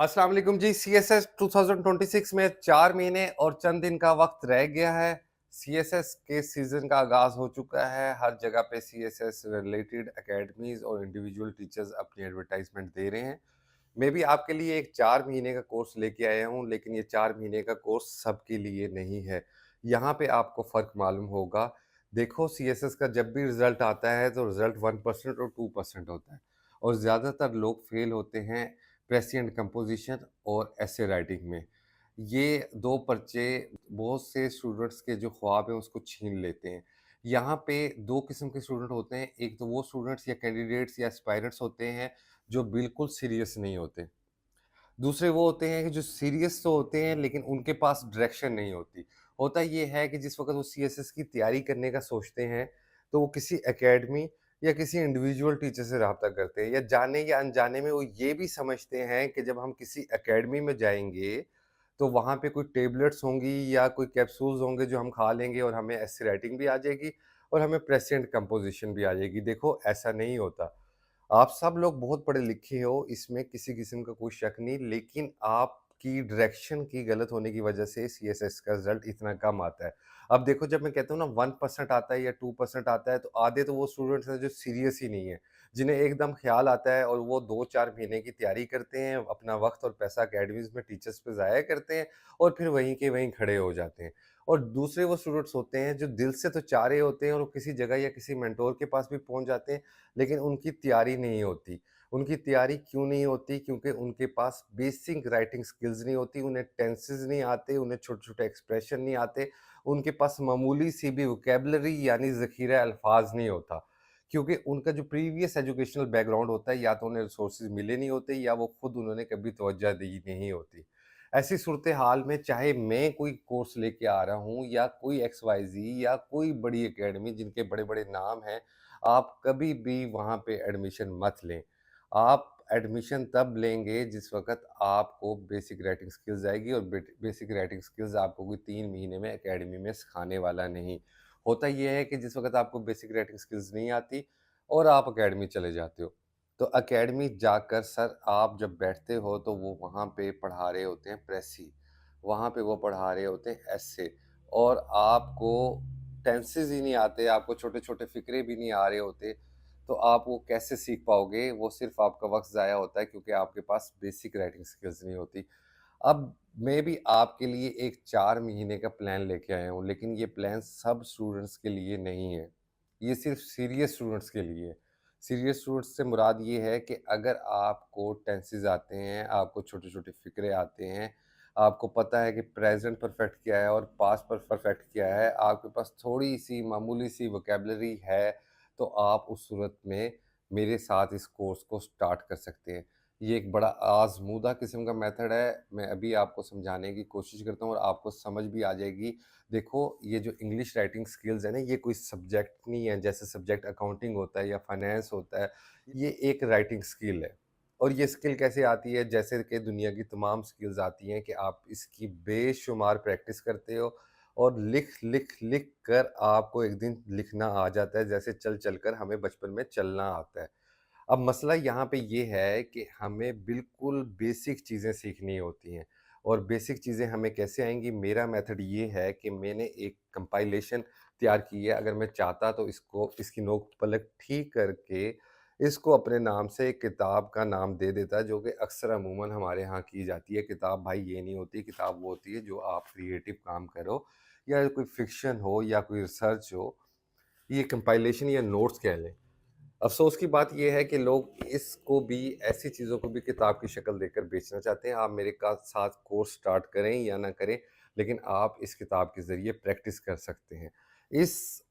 अस्सलाम वालेकुम जी। सीएसएस 2026 में 4 महीने और चंद दिन का वक्त रह गया है। सीएसएस के सीज़न का आगाज़ हो चुका है। हर जगह पे सीएसएस रिलेटेड अकेडमीज़ और इंडिविजुअल टीचर्स अपनी एडवर्टाइज़मेंट दे रहे हैं। मैं भी आपके लिए एक 4 महीने का कोर्स लेके आया हूँ, लेकिन ये 4 महीने का कोर्स सबके लिए नहीं है। यहाँ पे आपको फ़र्क मालूम होगा। देखो, सीएसएस का जब भी रिज़ल्ट आता है तो रिज़ल्ट 1% और 2% होता है और ज़्यादातर लोग फ़ेल होते हैं प्रेसिएंट कंपोज़िशन और एसे राइटिंग में। ये 2 पर्चे बहुत से स्टूडेंट्स के जो ख्वाब है उसको छीन लेते हैं। यहाँ पे 2 किस्म के स्टूडेंट होते हैं, एक तो वो स्टूडेंट्स या कैंडिडेट्स या एस्पायरेंट्स होते हैं जो बिल्कुल सीरियस नहीं होते। दूसरे वो होते हैं कि जो सीरियस तो होते हैं लेकिन उनके पास डायरेक्शन नहीं होती। होता ये है कि जिस वक़्त वो सीएसएस की तैयारी करने का सोचते हैं, तो वो किसी अकेडमी या किसी इंडिविजुअल टीचर से राब्ता करते हैं या जाने या अनजाने में वो ये भी समझते हैं कि जब हम किसी अकेडमी में जाएँगे, तो वहाँ पे कोई टेबलेट्स होंगी या कोई कैप्सूल्स होंगे जो हम खा लेंगे और हमें एस्से राइटिंग भी आ जाएगी और हमें प्रेज़ेंट कंपोज़िशन भी आ जाएगी। देखो, ऐसा नहीं होता। आप सब लोग बहुत पढ़े लिखे हो, इसमें किसी किस्म का कोई शक नहीं, लेकिन आपकी डायरेक्शन की गलत होने की वजह से सीएसएस का रिज़ल्ट इतना कम आता है। अब देखो, जब मैं कहता हूँ ना 1% आता है या 2% आता है, तो आधे तो वो स्टूडेंट्स हैं जो सीरियस ही नहीं है, जिन्हें एकदम ख़्याल आता है और वो 2-4 महीने की तैयारी करते हैं, अपना वक़्त और पैसा अकेडमीज़ में टीचर्स पे ज़ाया करते हैं और फिर वहीं के वहीं खड़े हो जाते हैं। और दूसरे वो स्टूडेंट्स होते हैं जो दिल से तो चाह रहे होते हैं और वो किसी जगह या किसी मेंटर के पास भी पहुँच जाते हैं, लेकिन उनकी तैयारी नहीं होती। उनकी तैयारी क्यों नहीं होती? क्योंकि उनके पास बेसिक राइटिंग स्किल्स नहीं होती, उन्हें टेंसेस नहीं आते, उन्हें छोटे-छोटे एक्सप्रेशन नहीं आते, उनके पास मामूली सी भी वोकैब्युलरी यानी ज़ख़ीरा अल्फ़ाज़ नहीं होता। क्योंकि उनका जो प्रीवियस एजुकेशनल बैकग्राउंड होता है, या तो उन्हें रिसोर्सेज़ मिले नहीं होते या वो खुद उन्होंने कभी तवज्जो दी नहीं होती। ऐसी सूरत-ए-हाल में चाहे मैं कोई कोर्स लेके आ रहा हूँ या कोई एक्स-वाई-ज़ेड या कोई बड़ी अकेडमी जिनके बड़े-बड़े नाम हैं, आप कभी भी वहाँ पे एडमिशन मत लें। आप एडमिशन तब लेंगे जिस वक़्त आपको बेसिक राइटिंग स्किल्स आएगी और बेसिक राइटिंग स्किल्स आपको कोई 3 महीने में अकेडमी में सिखाने वाला नहीं। होता ये है कि जिस वक़्त आपको बेसिक राइटिंग स्किल्स नहीं आती और आप अकेडमी चले जाते हो, तो अकेडमी जाकर सर आप जब बैठते हो तो वो वहाँ पे पढ़ा रहे होते हैं प्रेसी, वहाँ पे वो पढ़ा रहे होते हैं एसे और आपको टेंसेस ही नहीं आते, आपको छोटे-छोटे फ़िक्रे भी नहीं आ रहे होते, तो आप वो कैसे सीख पाओगे? वो सिर्फ़ आपका वक़्त ज़ाया होता है क्योंकि आपके पास बेसिक राइटिंग स्किल्स नहीं होती। अब मैं भी आपके लिए एक 4 महीने का प्लान लेके आया हूँ, लेकिन ये प्लान सब स्टूडेंट्स के लिए नहीं है। ये सिर्फ़ सीरियस स्टूडेंट्स के लिए है। सीरियस स्टूडेंट्स से मुराद ये है कि अगर आपको टेंसेस आते हैं, आपको छोटे-छोटे फ़िक्रे आते हैं, आपको पता है कि प्रेज़ेंट परफ़ेक्ट क्या है और पास्ट परफ़ेक्ट क्या है, आपके पास थोड़ी-सी मामूली-सी वोकैब्युलरी है, तो आप उस सूरत में मेरे साथ इस कोर्स को स्टार्ट कर सकते हैं। ये एक बड़ा आज़मूदा किस्म का मेथड है, मैं अभी आपको समझाने की कोशिश करता हूँ और आपको समझ भी आ जाएगी। देखो, ये जो इंग्लिश राइटिंग स्किल्स है ना, ये कोई सब्जेक्ट नहीं है, जैसे सब्जेक्ट अकाउंटिंग होता है या फाइनेंस होता है, ये एक राइटिंग स्किल है। और ये स्किल कैसे आती है? जैसे कि दुनिया की तमाम स्किल्स आती हैं कि आप इसकी बेशुमार प्रैक्टिस करते हो और लिख कर आपको एक दिन लिखना आ जाता है, जैसे चल-चल कर हमें बचपन में चलना आता है। अब मसला यहाँ पे ये है कि हमें बिल्कुल बेसिक चीज़ें सीखनी होती हैं और बेसिक चीज़ें हमें कैसे आएँगी? मेरा मेथड ये है कि मैंने एक कंपाइलेशन तैयार की है। अगर मैं चाहता तो इसको इसकी नोक पलट ठीक करके इसको अपने नाम से एक किताब का नाम दे देता, जो कि अक्सर अमूमन हमारे यहाँ की जाती है। किताब भाई ये नहीं होती, किताब वो होती है जो आप क्रिएटिव काम करो या कोई फ़िक्शन हो या कोई रिसर्च हो, ये कंपाइलेशन या नोट्स कह लें। अफ़सोस की बात ये है कि लोग इसको भी ऐसी चीज़ों को भी किताब की शक्ल देकर बेचना चाहते हैं। आप मेरे का साथ कोर्स स्टार्ट करें या ना करें, लेकिन आप इस किताब के ज़रिए प्रैक्टिस कर सकते हैं। इस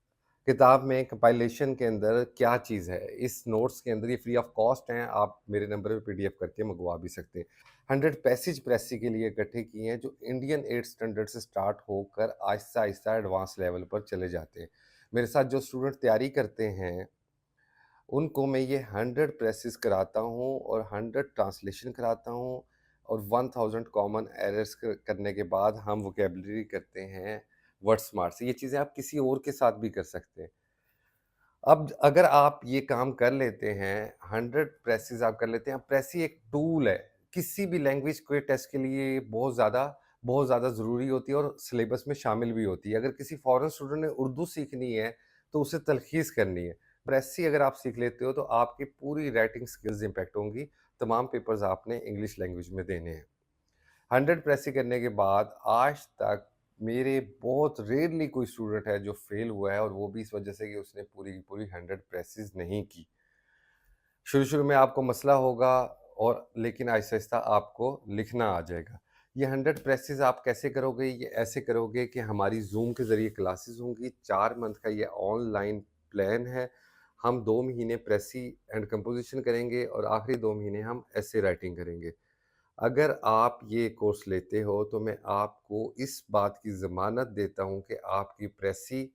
किताब में कंपाइलेशन के अंदर क्या चीज़ है, इस नोट्स के अंदर ये फ्री ऑफ कॉस्ट हैं, आप मेरे नंबर पे पीडीएफ करके मँगवा भी सकते हैं। 100 पैसेज प्रेसी के लिए इकट्ठे किए हैं, जो इंडियन 8 स्टैंडर्ड से स्टार्ट होकर आहिस्ता-आहिस्ता एडवांस लेवल पर चले जाते हैं। मेरे साथ जो स्टूडेंट तैयारी करते हैं उनको मैं ये 100 प्रेसेस कराता हूँ और 100 ट्रांसलेशन कराता हूँ और 1000 कॉमन एरर्स करने के बाद हम वोकेबलरी करते हैं वर्ड स्मार्ट से। ये चीज़ें आप किसी और के साथ भी कर सकते हैं। अब अगर आप ये काम कर लेते हैं, 100 प्रेसेस आप कर लेते हैं, अब प्रेसी एक टूल है, किसी भी लैंग्वेज के टेस्ट के लिए बहुत ज़्यादा ज़रूरी होती है और सिलेबस में शामिल भी होती है। अगर किसी फ़ॉरेन स्टूडेंट ने उर्दू सीखनी है, तो उसे तलख़ीस करनी है। ब्रेस्सी अगर आप सीख लेते हो, तो आपकी पूरी राइटिंग स्किल्स इम्पैक्ट होंगी। तमाम पेपर्स आपने इंग्लिश लैंग्वेज में देने हैं। 100 प्रेसी करने के बाद आज तक मेरे बहुत रेयरली कोई स्टूडेंट है जो फेल हुआ है, और वो भी इस वजह से कि उसने पूरी की पूरी 100 प्रेसेस नहीं की। शुरू-शुरू में आपको मसला होगा, और लेकिन आहिस्ता-आहिस्ता आपको लिखना आ जाएगा। ये 100 प्रेसेस आप कैसे करोगे? ये ऐसे करोगे कि हमारी ज़ूम के ज़रिए क्लासेस होंगी। 4 मंथ का ये ऑनलाइन प्लान है। हम 2 महीने प्रेसी एंड कंपोज़िशन करेंगे और आखिरी 2 महीने हम एसे राइटिंग करेंगे। अगर आप ये कोर्स लेते हो, तो मैं आपको इस बात की ज़मानत देता हूँ कि आपकी प्रेसी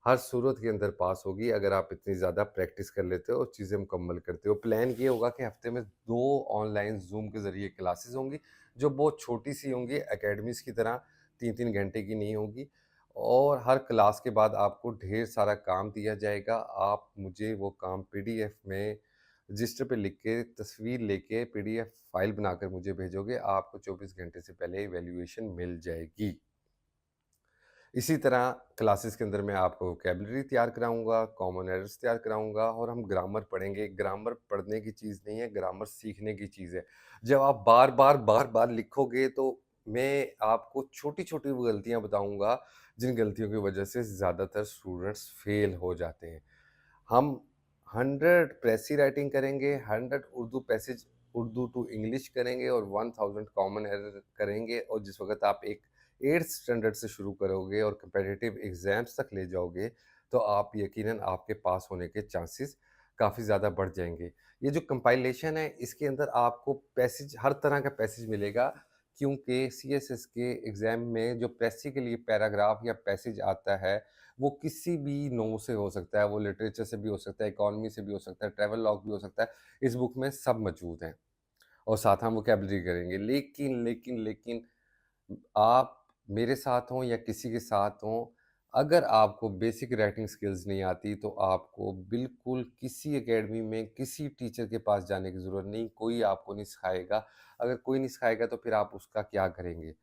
हर सूरत के अंदर पास होगी, अगर आप इतनी ज़्यादा प्रैक्टिस कर लेते हो और चीज़ें मुकम्मल करते हो। प्लान ये होगा कि हफ़्ते में 2 ऑनलाइन ज़ूम के ज़रिए क्लासेस होंगी, जो बहुत छोटी-सी होंगी, अकेडमीज़ की तरह 3-3 घंटे की नहीं होगी, और हर क्लास के बाद आपको ढेर सारा काम दिया जाएगा। आप मुझे वो काम पीडीएफ में रजिस्टर पे लिख के, तस्वीर लेके पीडीएफ फाइल बनाकर मुझे भेजोगे, आपको 24 घंटे से पहले इवैल्यूएशन मिल जाएगी। इसी तरह क्लासेस के अंदर मैं आपको वोकैब्युलरी तैयार कराऊँगा, कॉमन एरर्स तैयार कराऊँगा, और हम ग्रामर पढ़ेंगे। ग्रामर पढ़ने की चीज़ नहीं है, ग्रामर सीखने की चीज़ है। जब आप बार-बार लिखोगे, तो मैं आपको छोटी-छोटी वो गलतियाँ बताऊँगा, जिन गलतियों की वजह से ज़्यादातर स्टूडेंट्स फेल हो जाते हैं। हम 100 प्रेसी राइटिंग करेंगे, 100 Urdu passage Urdu to English करेंगे, और 1000 कॉमन एरर करेंगे, और जिस वक़्त आप एक 8th स्टैंडर्ड से शुरू करोगे और कॉम्पिटिटिव एग्ज़ाम्स तक ले जाओगे, तो आप यकीनन आपके पास होने के चांसेस काफ़ी ज़्यादा बढ़ जाएँगे। ये जो कंपाइलेशन है, इसके अंदर आपको पैसेज, हर तरह का पैसेज मिलेगा, क्योंकि सीएसएस के एग्ज़ाम में जो प्रेसी के लिए पैराग्राफ या पैसेज आता है, वो किसी भी नौ से हो सकता है, वो लिटरेचर से भी हो सकता है, इकोनॉमी से भी हो सकता है, ट्रैवल लॉग भी हो सकता है। इस बुक में सब मौजूद हैं, और साथ हम वोकैब्युलरी करेंगे। लेकिन आप मेरे साथ हों या किसी के साथ हों, अगर आपको बेसिक राइटिंग स्किल्स नहीं आती, तो आपको बिल्कुल किसी एकेडमी में, किसी टीचर के पास जाने की ज़रूरत नहीं, कोई आपको नहीं सिखाएगा। अगर कोई नहीं सिखाएगा, तो फिर आप उसका क्या करेंगे?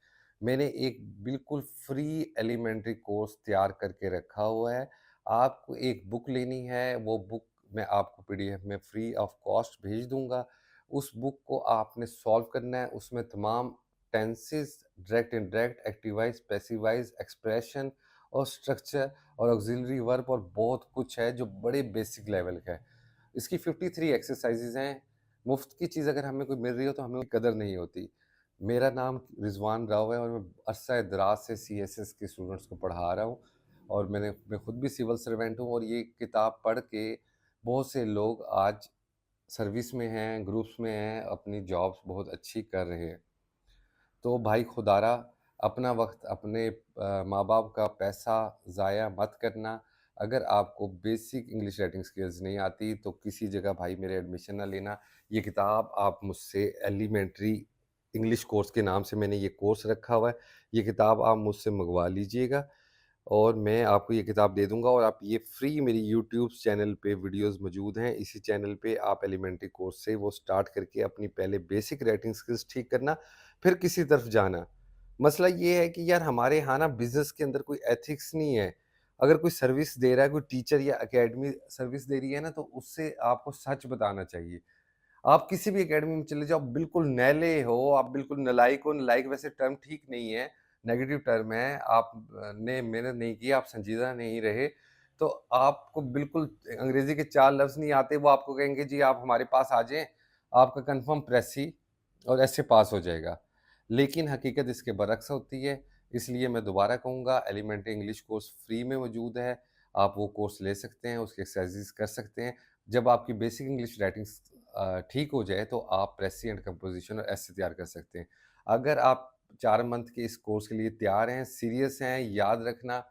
मैंने एक बिल्कुल फ्री एलिमेंट्री कोर्स तैयार करके रखा हुआ है। आपको एक बुक लेनी है, वो बुक मैं आपको पीडीएफ में फ्री ऑफ कॉस्ट भेज दूँगा। उस बुक को आपने सॉल्व करना है, उसमें तमाम tenses, direct, indirect, active voice, passive voice, expression और स्ट्रक्चर और ऑक्सिलरी वर्ब और बहुत कुछ है, जो बड़े बेसिक लेवल का है। इसकी 53 एक्सरसाइज़ेज़ हैं। मुफ़्त की चीज़ अगर हमें कोई मिल रही हो, तो हमें कदर नहीं होती। मेरा नाम रिज़वान राव है, और मैं अरसा-ए-दराज से सीएसएस के स्टूडेंट्स को पढ़ा रहा हूँ, और मैं खुद भी सिविल सर्वेंट हूँ, और ये किताब पढ़ के बहुत से लोग आज सर्विस में हैं, ग्रुप्स में हैं, अपनी जॉब्स बहुत अच्छी कर रहे हैं। तो भाई खुदारा, अपना वक़्त, अपने माँ-बाप का पैसा ज़ाया मत करना। अगर आपको बेसिक इंग्लिश राइटिंग स्किल्स नहीं आती, तो किसी जगह भाई मेरे एडमिशन ना लेना। ये किताब आप मुझसे, एलिमेंट्री इंग्लिश कोर्स के नाम से मैंने ये कोर्स रखा हुआ है। ये किताब आप मुझसे मँगवा लीजिएगा, और मैं आपको ये किताब दे दूँगा, और आप ये फ्री मेरी यूट्यूब चैनल पे वीडियोज़ मौजूद हैं। इसी चैनल पे आप एलिमेंट्री कोर्स से वो स्टार्ट करके अपनी पहले बेसिक राइटिंग स्किल्स ठीक करना, फिर किसी तरफ जाना। मसला ये है कि यार, हमारे यहाँ ना बिज़नेस के अंदर कोई एथिक्स नहीं है। अगर कोई सर्विस दे रहा है, कोई टीचर या एकेडमी सर्विस दे रही है ना, तो उससे आपको सच बताना चाहिए। आप किसी भी एकेडमी में चले जाओ, बिल्कुल नैले हो, आप बिल्कुल नालायक हो। नालायक वैसे टर्म ठीक नहीं है, नेगेटिव टर्म है। आप ने मेहनत नहीं की, आप संजीदा नहीं रहे, तो आपको बिल्कुल अंग्रेज़ी के 4 लफ्ज़ नहीं आते, वो आपको कहेंगे जी आप हमारे पास आ जाएँ, आपका कन्फर्म प्रेसी और ऐसे पास हो जाएगा। लेकिन हकीकत इसके बरअक्स होती है, इसलिए मैं दोबारा कहूँगा, एलिमेंट्री इंग्लिश कोर्स फ्री में मौजूद है। आप वो कोर्स ले सकते हैं, उसकी एक्सरसाइज़ेज़ कर सकते हैं। जब आपकी बेसिक इंग्लिश राइटिंग ठीक हो जाए, तो आप प्रेसी एंड कंपोज़िशन और ऐसे तैयार कर सकते हैं। अगर आप 4 मंथ के इस कोर्स के लिए तैयार हैं, सीरियस हैं, याद रखना,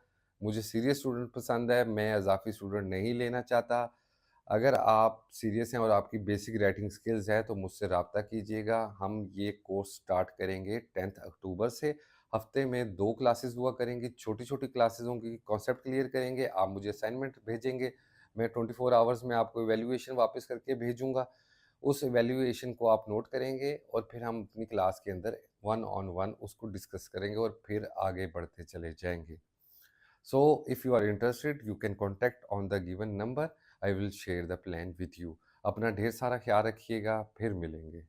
मुझे सीरियस स्टूडेंट पसंद है, मैं इज़ाफ़ी स्टूडेंट नहीं लेना चाहता। अगर आप सीरियस हैं और आपकी बेसिक राइटिंग स्किल्स है, तो मुझसे राब्ता कीजिएगा। हम ये कोर्स स्टार्ट करेंगे 10th अक्टूबर से। हफ़्ते में 2 क्लासेस हुआ करेंगी, छोटी-छोटी क्लासेस होंगी, कॉन्सेप्ट क्लियर करेंगे, आप मुझे असाइनमेंट भेजेंगे, मैं 24 आवर्स में आपको इवैल्यूएशन वापस करके भेजूँगा। उस इवैल्यूएशन को आप नोट करेंगे और फिर हम अपनी क्लास के अंदर वन ऑन वन उसको डिस्कस करेंगे और फिर आगे बढ़ते चले जाएंगे। So if you are interested you can contact on the given number, I will share the plan with you. अपना ढेर सारा ख्याल रखिएगा, फिर मिलेंगे।